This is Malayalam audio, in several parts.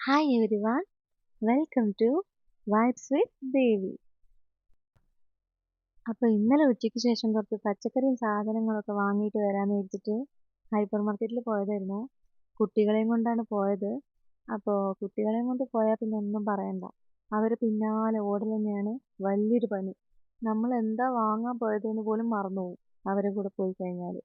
Hi everyone, welcome to Vibes with Devi. അപ്പോൾ ഇന്നലെ ഉച്ചയ്ക്ക് ശേഷം കുറച്ച് പച്ചക്കറിയും സാധനങ്ങളൊക്കെ വാങ്ങിയിട്ട് വരാമെന്ന് വെച്ചിട്ട് ഹൈപ്പർ മാർക്കറ്റിൽ പോയതായിരുന്നു. കുട്ടികളെയും കൊണ്ടാണ് പോയത്. അപ്പോൾ കുട്ടികളെയും കൊണ്ട് പോയാൽ പിന്നെ ഒന്നും പറയണ്ട, അവർ പിന്നാലെ ഓടൽ തന്നെയാണ് വലിയൊരു പണി. നമ്മൾ എന്താ വാങ്ങാൻ പോയതെന്ന് പോലും മറന്നുപോകും അവരെ കൂടെ പോയി കഴിഞ്ഞാൽ.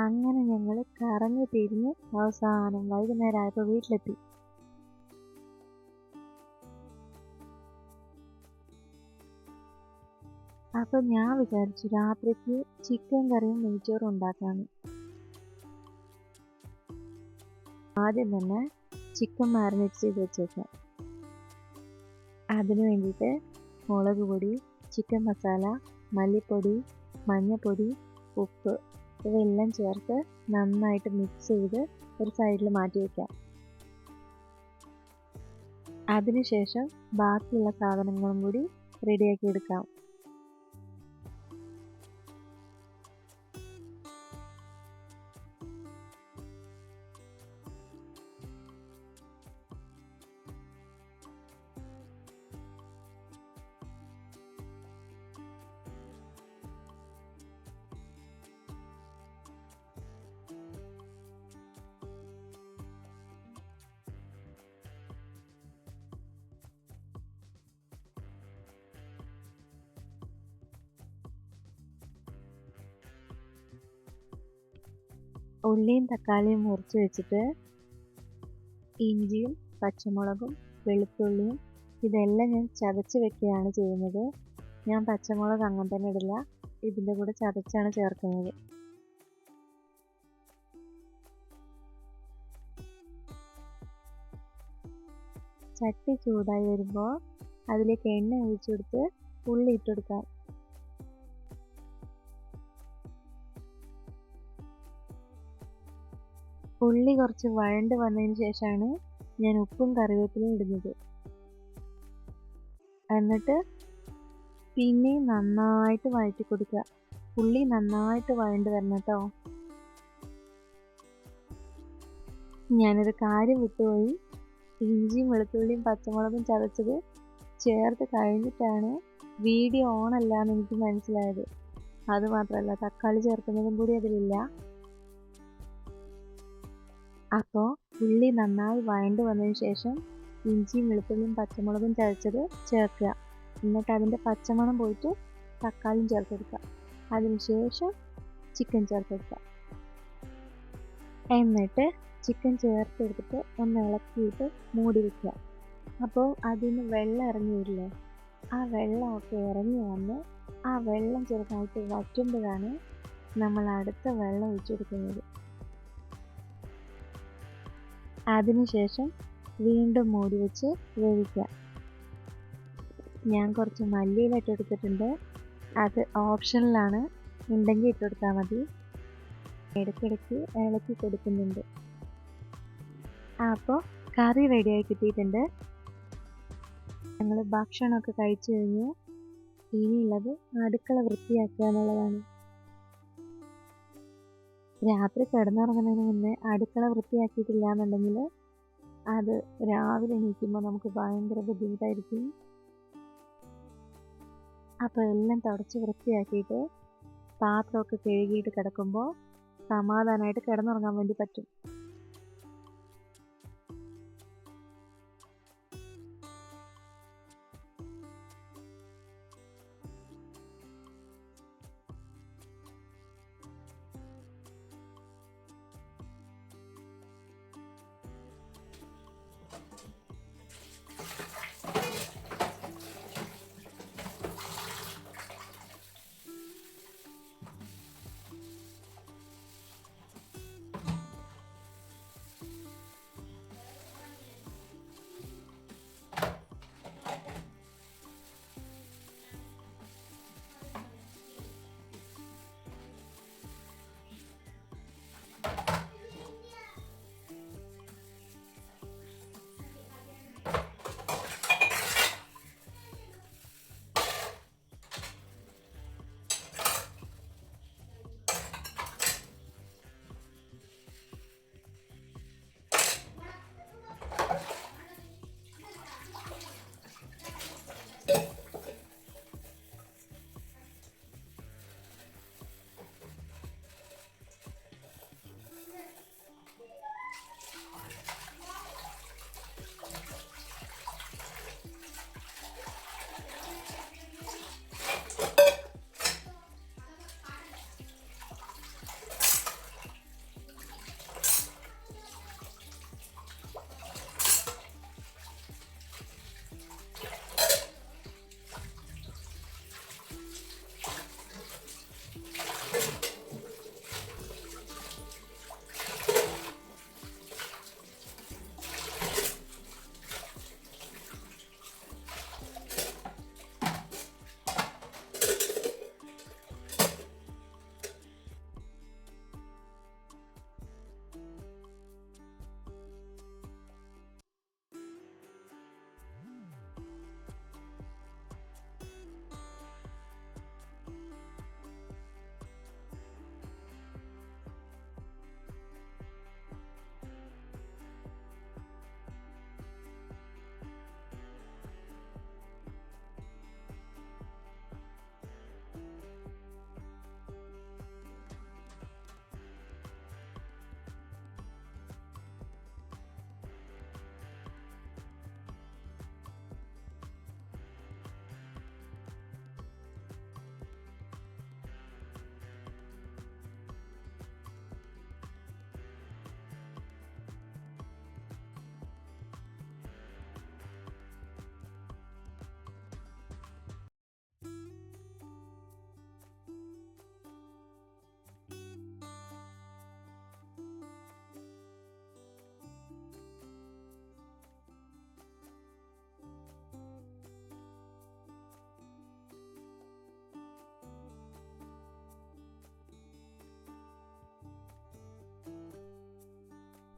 അങ്ങനെ ഞങ്ങൾ കറങ്ങി തിരിഞ്ഞ് അവസാനം വൈകുന്നേരം ആയപ്പോൾ വീട്ടിലെത്തി. അപ്പോൾ ഞാൻ വിചാരിച്ചു രാത്രിക്ക് ചിക്കൻ കറിയും നെയ്ച്ചോറും ഉണ്ടാക്കാമെന്ന്. ആദ്യം തന്നെ ചിക്കൻ മാരിനേറ്റ് ചെയ്ത് വെച്ചേക്കാം. അതിന് വേണ്ടിയിട്ട് മുളക് പൊടി, ചിക്കൻ മസാല, മല്ലിപ്പൊടി, മഞ്ഞൾപ്പൊടി, ഉപ്പ് ഇവയെല്ലാം ചേർത്ത് നന്നായിട്ട് മിക്സ് ചെയ്ത് ഒരു സൈഡിൽ മാറ്റി വയ്ക്കാം. അതിനുശേഷം ബാക്കിയുള്ള സാധനങ്ങളും കൂടി റെഡിയാക്കി എടുക്കാം. ഉള്ളിയും തക്കാളിയും മുറിച്ച് വെച്ചിട്ട് ഇഞ്ചിയും പച്ചമുളകും വെളുത്തുള്ളിയും ഇതെല്ലാം ഞാൻ ചതച്ച് വെക്കുകയാണ് ചെയ്യുന്നത്. ഞാൻ പച്ചമുളക് അങ്ങനെ തന്നെ ഇടില്ല, ഇതിൻ്റെ കൂടെ ചതച്ചാണ് ചേർക്കുന്നത്. ചട്ടി ചൂടായി വരുമ്പോൾ അതിലേക്ക് എണ്ണ ഒഴിച്ചു കൊടുത്ത് ഉള്ളി ഇട്ടെടുക്കാം. ഉള്ളി കുറച്ച് വഴണ്ട് വന്നതിന് ശേഷമാണ് ഞാൻ ഉപ്പും കറിവേപ്പിലയും ഇടുന്നത്. എന്നിട്ട് പിന്നെയും നന്നായിട്ട് വഴറ്റി കൊടുക്കുക. ഉള്ളി നന്നായിട്ട് വഴണ്ട് വരണം കേട്ടോ. ഞാനൊരു കാര്യം വിട്ടുപോയി, ഇഞ്ചിയും വെളുത്തുള്ളിയും പച്ചമുളകും ചതച്ചത് ചേർത്ത് കഴിഞ്ഞിട്ടാണ് വീഡിയോ ഓൺ അല്ല എന്ന് എനിക്ക് മനസ്സിലായത്. അതുമാത്രമല്ല, തക്കാളി ചേർക്കുന്നതും കൂടി അതിലില്ല. അപ്പോൾ ഉള്ളി നന്നായി വഴണ്ട് വന്നതിന് ശേഷം ഇഞ്ചിയും വെളുത്തുള്ളിയും പച്ചമുളകും ചതച്ചത് ചേർക്കുക. എന്നിട്ട് അതിൻ്റെ പച്ചമണം പോയിട്ട് തക്കാളിയും ചേർത്തെടുക്കുക. അതിനുശേഷം ചിക്കൻ ചേർത്തെടുക്കുക. എന്നിട്ട് ചിക്കൻ ചേർത്തെടുത്തിട്ട് ഒന്ന് ഇളക്കിയിട്ട് മൂടി വയ്ക്കുക. അപ്പോൾ അതിന് വെള്ളം ഇറങ്ങി വരില്ലേ, ആ വെള്ളമൊക്കെ ഇറങ്ങി വന്ന് ആ വെള്ളം ചെറുതായിട്ട് വറ്റുമ്പോഴാണ് നമ്മൾ അടുത്ത വെള്ളം ഒഴിച്ചു കൊടുക്കുന്നത്. അതിനുശേഷം വീണ്ടും മൂടി വെച്ച് വേവിക്കുക. ഞാൻ കുറച്ച് മല്ലിയില ഇട്ടെടുത്തിട്ടുണ്ട്, അത് ഓപ്ഷണലാണ്, ഉണ്ടെങ്കിൽ ഇട്ടെടുത്താൽ മതി. ഇടയ്ക്കിടയ്ക്ക് ഇളക്കി കൊടുക്കുന്നുണ്ട്. അപ്പോൾ കറി റെഡിയായി കിട്ടിയിട്ടുണ്ട്. ഞങ്ങൾ ഭക്ഷണമൊക്കെ കഴിച്ചു കഴിഞ്ഞു. ഇനിയുള്ളത് അടുക്കള വൃത്തിയാക്കുക എന്നുള്ളതാണ്. രാത്രി കിടന്നുറങ്ങുന്നതിന് മുന്നേ അടുക്കള വൃത്തിയാക്കിയിട്ടില്ല എന്നുണ്ടെങ്കിൽ അത് രാവിലെ എണീക്കുമ്പോൾ നമുക്ക് ഭയങ്കര ബുദ്ധിമുട്ടായിരിക്കും. അപ്പോൾ എല്ലാം തുടച്ച് വൃത്തിയാക്കിയിട്ട് പാത്രമൊക്കെ കഴുകിയിട്ട് കിടക്കുമ്പോൾ സമാധാനമായിട്ട് കിടന്നുറങ്ങാൻ വേണ്ടി പറ്റും.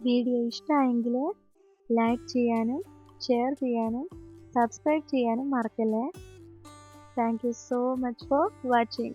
വീഡിയോ ഇഷ്ടമായെങ്കിൽ ലൈക്ക് ചെയ്യാനും ഷെയർ ചെയ്യാനും സബ്സ്ക്രൈബ് ചെയ്യാനും മറക്കല്ലേ. Thank you so much for watching.